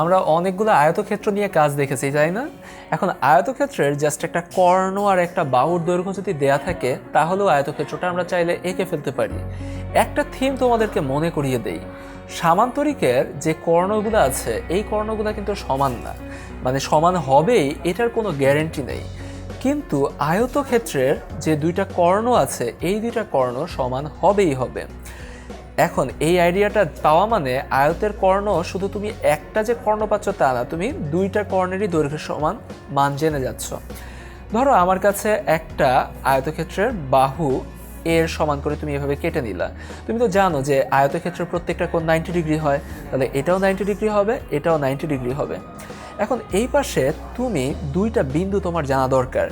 আমরা অনেকগুলো আয়তক্ষেত্র নিয়ে কাজ দেখেছি, তাই না? এখন আয়তক্ষেত্রের জাস্ট একটা কর্ণ আর একটা বাহুর দৈর্ঘ্য যদি দেয়া থাকে, তাহলেও আয়তক্ষেত্রটা আমরা চাইলে এঁকে ফেলতে পারি। একটা থিম তোমাদেরকে মনে করিয়ে দেই, সামান্তরিকের যে কর্ণগুলো আছে এই কর্ণগুলো কিন্তু সমান না, মানে সমান হবেই এটার কোনো গ্যারেন্টি নেই। কিন্তু আয়তক্ষেত্রের যে দুইটা কর্ণ আছে এই দুইটা কর্ণ সমান হবেই হবে। এখন এই আইডিয়াটা পাওয়া মানে আয়তের কর্ণ শুধু তুমি একটা যে কর্ণ পাচ্ছ তা না, তুমি দুইটা কর্ণেরই দৈর্ঘ্য সমান মান জেনে যাচ্ছ। ধরো আমার কাছে একটা আয়তক্ষেত্রের বাহু এর সমান করে তুমি এভাবে কেটে নিলা। তুমি তো জানো যে আয়তক্ষেত্রের প্রত্যেকটা কোণ 90 ডিগ্রি হয়, তাহলে এটাও 90 ডিগ্রি হবে, এটাও 90 ডিগ্রি হবে। এখন এই পাশে তুমি দুইটা বিন্দু তোমার জানা দরকার।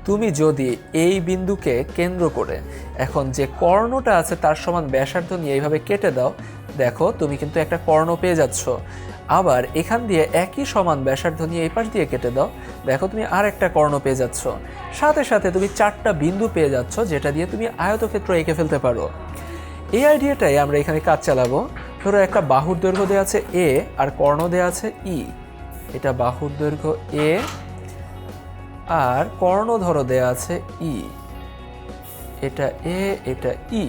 তুমি যদি এই বিন্দুকে কেন্দ্র করে এখন যে কর্ণটা আছে তার সমান ব্যাসার্ধ নিয়ে এইভাবে কেটে দাও, দেখো তুমি কিন্তু একটা কর্ণ পেয়ে যাচ্ছ। আবার এখান দিয়ে একই সমান ব্যাসার্ধ নিয়ে এই পাশ দিয়ে কেটে দাও, দেখো তুমি আর একটা কর্ণ পেয়ে যাচ্ছ। সাথে সাথে তুমি 4টা বিন্দু পেয়ে যাচ্ছ যেটা দিয়ে তুমি আয়তক্ষেত্র এঁকে ফেলতে পারো। এই আইডিয়াটাই আমরা এখানে কাজ চালাবো। ধরো একটা বাহুর দৈর্ঘ্য দেওয়া আছে এ আর কর্ণ দেওয়া আছে ই। এটা বাহুর দৈর্ঘ্য এ আর কর্ণ ধরো দেয়া আছে ই। এটা এ, এটা ই।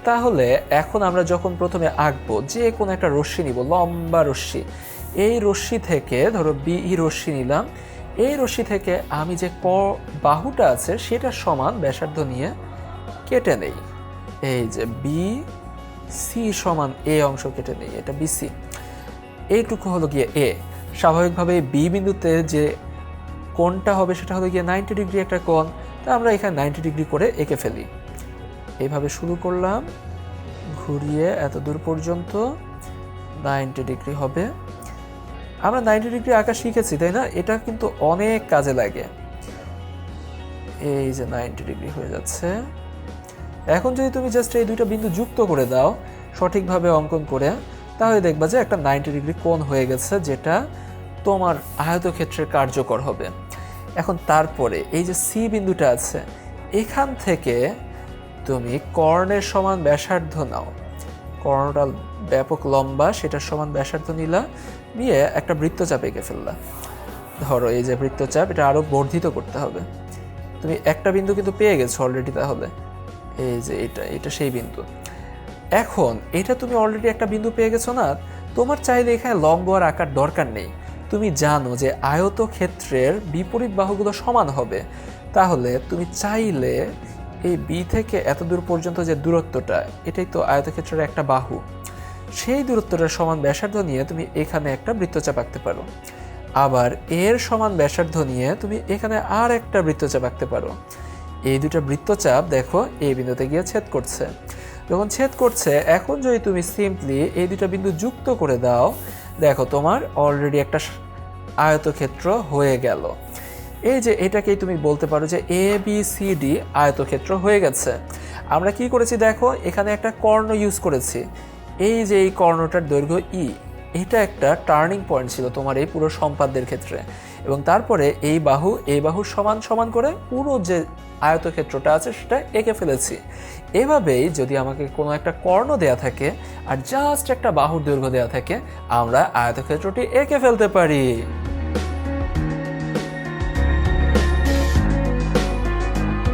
তাহলে এখন আমরা যখন প্রথমে আঁকবো যে কোনো একটা রশ্মি নিব, লম্বা রশ্মি। এই রশ্মি থেকে ধরো বি ই রশ্মি নিলাম। এই রশ্মি থেকে আমি যে বাহুটা আছে সেটা সমান ব্যাসার্ধ নিয়ে কেটে নেই। এই যে বি সি সমান এ অংশ কেটে নেই, এটা বিসি। এইটুকু হলো গিয়ে এ। স্বাভাবিকভাবে বি বিন্দুতে যে কোণটা হবে সেটা হলো গিয়ে 90 ডিগ্রি একটা কোণ, তা আমরা এখানে 90 ডিগ্রি করে এঁকে ফেলি। এইভাবে শুরু করলাম, ঘুরিয়ে এত দূর পর্যন্ত 90 ডিগ্রি হবে। আমরা 90 ডিগ্রি আঁকা শিখেছি, তাই না? এটা কিন্তু অনেক কাজে লাগে। এই যে 90 ডিগ্রি হয়ে যাচ্ছে। এখন যদি তুমি জাস্ট এই দুইটা বিন্দু যুক্ত করে দাও সঠিকভাবে অঙ্কন করে, তাহলে দেখবা যে একটা 90 ডিগ্রি কোণ হয়ে গেছে, যেটা তোমার আয়তক্ষেত্রের কার্যকর হবে। এখন তারপরে এই যে সি বিন্দুটা আছে, এখান থেকে তুমি কর্ণের সমান ব্যাসার্ধ নাও। কর্ণটা ব্যাপক লম্বা, সেটার সমান ব্যাসার্ধ নিলা, নিয়ে একটা বৃত্তচাপ এঁকে ফেললা। ধরো এই যে বৃত্তচাপ, এটা আরো বর্ধিত করতে হবে। তুমি একটা বিন্দু কিন্তু পেয়ে গেছো অলরেডি, তাহলে এই যে এটা সেই বিন্দু। এখন এটা তুমি অলরেডি একটা বিন্দু পেয়ে গেছো না, তোমার চাইলে এখানে লম্ব আর আঁকার দরকার নেই। তুমি জানো যে আয়তক্ষেত্রের বিপরীত বাহুগুলো সমান হবে, তাহলে তুমি চাইলে এই বি থেকে এত দূর পর্যন্ত যে দূরত্বটা, এটাই তো আয়তক্ষেত্রের একটা বাহু, সেই দূরত্বটার সমান ব্যাসার্ধ নিয়ে তুমি এখানে একটা বৃত্তচাপ আঁকতে পারো। আবার এর সমান ব্যাসার্ধ নিয়ে তুমি এখানে আর একটা বৃত্তচাপ আঁকতে পারো। এই দুটা বৃত্তচাপ দেখো এই বিন্দুতে গিয়ে ছেদ করছে। যখন ছেদ করছে, এখন যদি তুমি সিম্পলি এই দুটা বিন্দু যুক্ত করে দাও, দেখো তোমার অলরেডি একটা আয়তক্ষেত্র হয়ে গেল। এই যে এটাকেই তুমি বলতে পারো যে এ বি সি ডি আয়তক্ষেত্র হয়ে গেছে। আমরা কি করেছি দেখো, এখানে একটা কর্ণ ইউজ করেছি। এই যে এই কর্ণটার দৈর্ঘ্য ই, এটা একটা টার্নিং পয়েন্ট ছিল তোমার এই পুরো সম্পাদ্যের ক্ষেত্রে। এবং তারপরে এই বাহুর সমান সমান করে পুরো যে আয়তক্ষেত্রটা আছে সেটা এঁকে ফেলেছি। এভাবেই যদি আমাকে কোনো একটা কর্ণ দেয়া থাকে আর জাস্ট একটা বাহুর দৈর্ঘ্য দেয়া থাকে, আমরা আয়তক্ষেত্রটি এঁকে ফেলতে পারি।